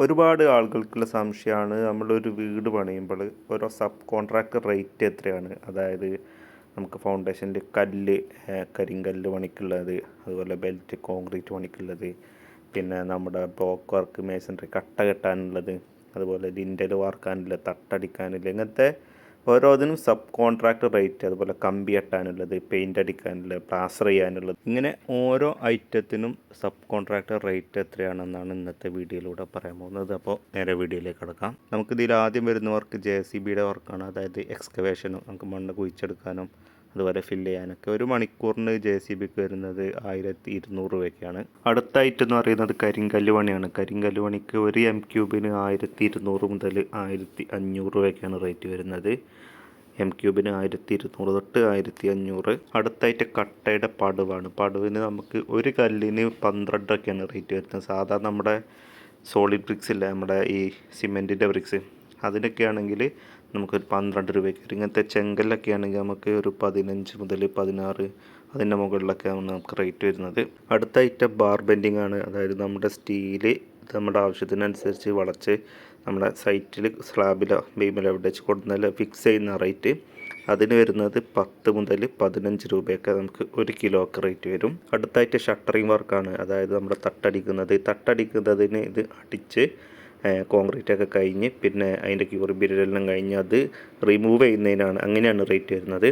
ഒരുപാട് ആളുകൾക്കുള്ള സംശയമാണ് നമ്മളൊരു വീട് പണിയുമ്പോൾ ഓരോ സബ് കോൺട്രാക്ടർ റേറ്റ് എത്രയാണ്. അതായത് നമുക്ക് ഫൗണ്ടേഷനിൽ കല്ല്, കരിങ്കല്ല് പണിക്കുള്ളത്, അതുപോലെ ബെൽറ്റ് കോൺക്രീറ്റ് പണിക്കുള്ളത്, പിന്നെ നമ്മുടെ ബ്ലോക്ക് വർക്ക് മേസൺറി കട്ട കെട്ടാനുള്ളത്, അതുപോലെ ലിൻഡൽ വാർക്കാനുള്ള തട്ടടിക്കാനുള്ള, ഇങ്ങനത്തെ ഓരോന്നിനും സബ് കോൺട്രാക്ട് റേറ്റ്, അതുപോലെ കമ്പി കെട്ടാനുള്ളത്, പെയിൻ്റ് അടിക്കാനുള്ളത്, പ്ലാസ്റ്റർ ചെയ്യാനുള്ളത്, ഇങ്ങനെ ഓരോ ഐറ്റത്തിനും സബ് കോൺട്രാക്ടർ റേറ്റ് എത്രയാണെന്നാണ് ഇന്നത്തെ വീഡിയോയിലൂടെ പറയാൻ പോകുന്നത്. അപ്പോൾ നേരെ വീഡിയോയിലേക്ക് കിടക്കാം. നമുക്കിതിൽ ആദ്യം വരുന്ന വർക്ക് JCBയുടെ വർക്കാണ്. അതായത് എക്സ്കവേഷനും നമുക്ക് മണ്ണ് കുഴിച്ചെടുക്കാനും അതുപോലെ ഫില്ല് ചെയ്യാനൊക്കെ. ഒരു മണിക്കൂറിന് JCBക്ക് വരുന്നത് 1200 രൂപയ്ക്കാണ്. അടുത്ത ഐറ്റം എന്ന് പറയുന്നത് കരിങ്കല്ല് പണിയാണ്. കരിങ്കല്ല് പണിക്ക് ഒരു M3 1200 മുതൽ 1500 രൂപയ്ക്കാണ് റേറ്റ് വരുന്നത്. M3 1200 തൊട്ട് 1500. അടുത്തായിട്ട് കട്ടയുടെ പടുവാണ്. പടുവിന് നമുക്ക് ഒരു കല്ലിന് 12 ഒക്കെയാണ് റേറ്റ് വരുന്നത്. സാധാരണ നമ്മുടെ സോളിഡ് ബ്രിക്സ് ഇല്ല, നമ്മുടെ ഈ സിമെൻറ്റിൻ്റെ ബ്രിക്സ്, അതിനൊക്കെ ആണെങ്കിൽ നമുക്കൊരു 12 രൂപയ്ക്ക് വരും. ഇങ്ങനത്തെ ചെങ്കല്ലൊക്കെ ആണെങ്കിൽ നമുക്ക് ഒരു 15 മുതൽ 16, അതിൻ്റെ മുകളിലൊക്കെയാണ് നമുക്ക് റേറ്റ് വരുന്നത്. അടുത്ത ഐറ്റം ബാർ ബെൻഡിങ് ആണ്. അതായത് നമ്മുടെ സ്റ്റീല് നമ്മുടെ ആവശ്യത്തിനനുസരിച്ച് വളച്ച് നമ്മുടെ സൈറ്റിൽ സ്ലാബിലോ ബീമിലോ എവിടെ വെച്ച് കൊടുത്താൽ ഫിക്സ് ചെയ്യുന്ന റേറ്റ്, അതിന് വരുന്നത് 10 മുതൽ 15 രൂപയൊക്കെ നമുക്ക് 1 കിലോ ഒക്കെ റേറ്റ് വരും. അടുത്തായിട്ട് ഷട്ടറിങ് വർക്കാണ്. അതായത് നമ്മുടെ തട്ടടിക്കുന്നതിന് ഇത് അടിച്ച് കോൺക്രീറ്റ് ഒക്കെ കഴിഞ്ഞ് പിന്നെ അതിൻ്റെ ക്യൂറിബിലെല്ലാം കഴിഞ്ഞ് അത് റിമൂവ് ചെയ്യുന്നതിനാണ്, അങ്ങനെയാണ് റേറ്റ് വരുന്നത്.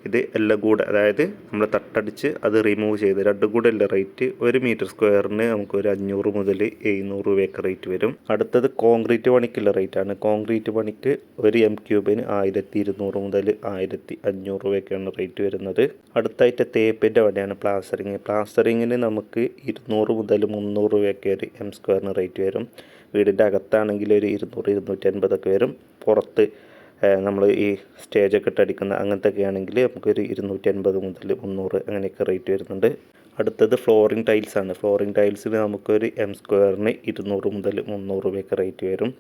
ഇത് എല്ലാം കൂടെ, അതായത് നമ്മൾ തട്ടടിച്ച് അത് റിമൂവ് ചെയ്ത് രണ്ടും കൂടെ ഉള്ള റേറ്റ് 1 മീറ്റർ സ്ക്വയറിന് നമുക്കൊരു 500 മുതൽ 700 രൂപയൊക്കെ റേറ്റ് വരും. അടുത്തത് കോൺക്രീറ്റ് പണിക്കുള്ള റേറ്റാണ്. കോൺക്രീറ്റ് പണിക്ക് ഒരു M3 1200 മുതൽ 1500 രൂപയൊക്കെയാണ് റേറ്റ് വരുന്നത്. അടുത്തായിട്ട് തേപ്പിൻ്റെ പണിയാണ് പ്ലാസ്റ്ററിങ്ങിന് നമുക്ക് 200 മുതൽ 300 രൂപയൊക്കെ ഒരു M സ്ക്വയറിന് റേറ്റ് വരും. വീടിൻ്റെ അകത്താണെങ്കിൽ ഒരു 200 250 ഒക്കെ വരും. പുറത്ത് നമ്മൾ ഈ സ്റ്റേജൊക്കെ ഇട്ടടിക്കുന്ന അങ്ങനത്തെ ഒക്കെ ആണെങ്കിൽ നമുക്കൊരു 250 മുതൽ 300 അങ്ങനെയൊക്കെ റേറ്റ് വരുന്നുണ്ട്. അടുത്തത് ഫ്ലോറിംഗ് ടൈൽസാണ്. ഫ്ലോറിംഗ് ടൈൽസിന് നമുക്കൊരു M സ്ക്വയറിന് 200 മുതൽ 300 രൂപയൊക്കെ റേറ്റ് വരും.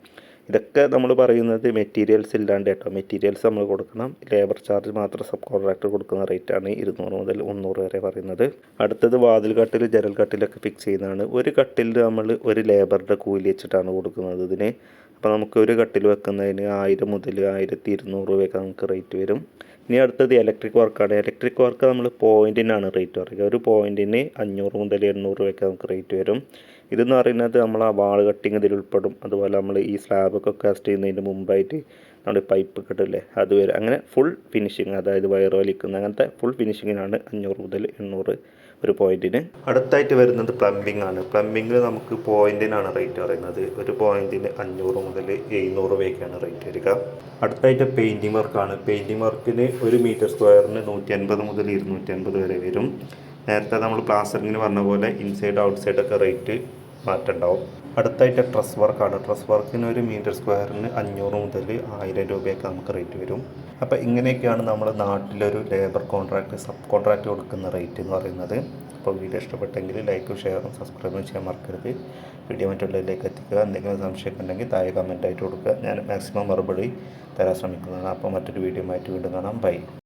ഇതൊക്കെ നമ്മൾ പറയുന്നത് മെറ്റീരിയൽസ് ഇല്ലാണ്ട് കേട്ടോ. മെറ്റീരിയൽസ് നമ്മൾ കൊടുക്കണം. ലേബർ ചാർജ് മാത്രം സബ് കോൺട്രാക്ടർ കൊടുക്കുന്ന റേറ്റാണ് 200 മുതൽ 300 വരെ പറയുന്നത്. അടുത്തത് വാതിൽ കട്ടിൽ, ജനൽ കട്ടിലൊക്കെ ഫിക്സ് ചെയ്യുന്നതാണ്. ഒരു കട്ടിലിൽ നമ്മൾ ഒരു ലേബറുടെ കൂലി വെച്ചിട്ടാണ് കൊടുക്കുന്നത് ഇതിന്. അപ്പോൾ നമുക്ക് ഒരു കട്ടിൽ വെക്കുന്നതിന് 1000 മുതൽ 1200 രൂപയൊക്കെ നമുക്ക് റേറ്റ് വരും. ഇനി അടുത്തത് ഇലക്ട്രിക് വർക്കാണ്. ഇലക്ട്രിക് വർക്ക് നമ്മൾ പോയിൻറ്റിനാണ് റേറ്റ് പറയുക. ഒരു പോയിൻറ്റിന് 500 മുതൽ 800 രൂപയൊക്കെ നമുക്ക് റേറ്റ് വരും. ഇതെന്ന് പറയുന്നത് നമ്മൾ ആ വാൾ കട്ടിങ് ഇതിൽ ഉൾപ്പെടും. അതുപോലെ നമ്മൾ ഈ സ്ലാബൊക്കെ കാസ്റ്റ് ചെയ്യുന്നതിന് മുമ്പായിട്ട് നമ്മുടെ പൈപ്പ് കിട്ടില്ലേ, അത് വരെ അങ്ങനെ ഫുൾ ഫിനിഷിങ്, അതായത് വയർ വലിക്കുന്ന അങ്ങനത്തെ ഫുൾ ഫിനിഷിങ്ങിനാണ് 500 മുതൽ 800 ഒരു പോയിൻറ്റിന്. അടുത്തായിട്ട് വരുന്നത് പ്ലംബിംഗ് ആണ്. പ്ലംബിങ്ങിൽ നമുക്ക് പോയിൻറ്റിനാണ് റേറ്റ് പറയുന്നത്. ഒരു പോയിൻറ്റിന് 500 മുതൽ 700 രൂപയൊക്കെയാണ് റേറ്റ് വരിക. അടുത്തായിട്ട് പെയിൻറ്റിങ് വർക്കാണ്. പെയിൻറ്റിങ് വർക്കിന് ഒരു മീറ്റർ സ്ക്വയറിന് 150 മുതൽ 250 വരെ വരും. നേരത്തെ നമ്മൾ പ്ലാസ്റ്ററിങ്ങിന് പറഞ്ഞ പോലെ ഇൻസൈഡ് ഔട്ട് സൈഡ് ഒക്കെ റേറ്റ് മാറ്റമുണ്ടാവും. അടുത്തായിട്ട് ട്രസ് വർക്കാണ്. ട്രസ് വർക്കിന് ഒരു മീറ്റർ സ്ക്വയറിന് 500 മുതൽ 1000 രൂപയൊക്കെ നമുക്ക് റേറ്റ് വരും. അപ്പോൾ ഇങ്ങനെയൊക്കെയാണ് നമ്മുടെ നാട്ടിലൊരു ലേബർ കോൺട്രാക്ട് സബ് കോൺട്രാക്ട് കൊടുക്കുന്ന റേറ്റ് എന്ന് പറയുന്നത്. അപ്പോൾ വീഡിയോ ഇഷ്ടപ്പെട്ടെങ്കിൽ ലൈക്കും ഷെയറും സബ്സ്ക്രൈബും ചെയ്യാൻ മറക്കരുത്. വീഡിയോ മറ്റുള്ളവരിലേക്ക് എത്തിക്കുക. എന്തെങ്കിലും സംശയമൊക്കെ ഉണ്ടെങ്കിൽ താഴെ കമൻറ്റായിട്ട് കൊടുക്കുക. ഞാൻ മാക്സിമം മറുപടി തരാൻ ശ്രമിക്കുന്നതാണ്. അപ്പോൾ മറ്റൊരു വീഡിയോ ആയിട്ട് വീണ്ടും കാണാം. ബൈ.